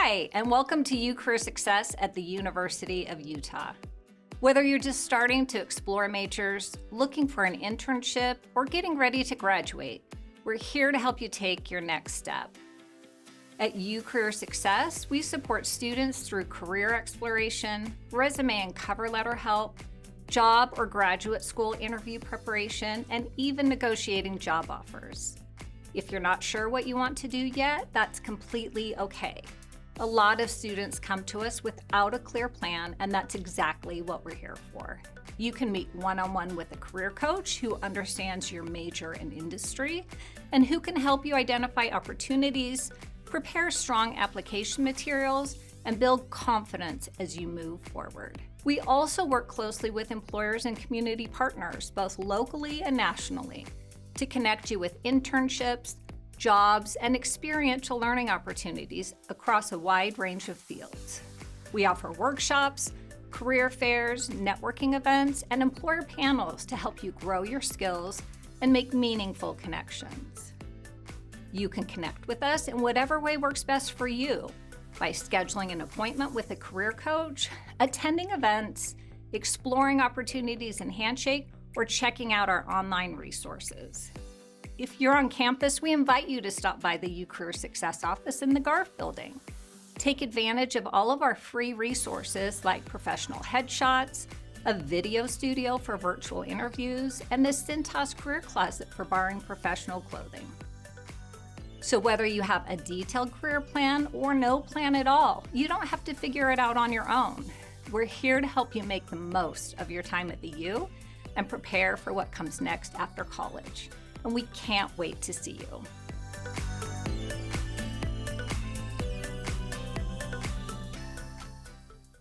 Hi, and welcome to U Career Success at the University of Utah. Whether you're just starting to explore majors, looking for an internship, or getting ready to graduate, we're here to help you take your next step. At U Career Success, we support students through career exploration, resume and cover letter help, job or graduate school interview preparation, and even negotiating job offers. If you're not sure what you want to do yet, that's completely okay. A lot of students come to us without a clear plan, and that's exactly what we're here for. You can meet one-on-one with a career coach who understands your major and industry and who can help you identify opportunities, prepare strong application materials, and build confidence as you move forward. We also work closely with employers and community partners, both locally and nationally, to connect you with internships, jobs, and experiential learning opportunities across a wide range of fields. We offer workshops, career fairs, networking events, and employer panels to help you grow your skills and make meaningful connections. You can connect with us in whatever way works best for you by scheduling an appointment with a career coach, attending events, exploring opportunities in Handshake, or checking out our online resources. If you're on campus, we invite you to stop by the U Career Success office in the Garf building. Take advantage of all of our free resources like professional headshots, a video studio for virtual interviews, and the Cintas Career Closet for borrowing professional clothing. So whether you have a detailed career plan or no plan at all, you don't have to figure it out on your own. We're here to help you make the most of your time at the U and prepare for what comes next after college. And we can't wait to see you.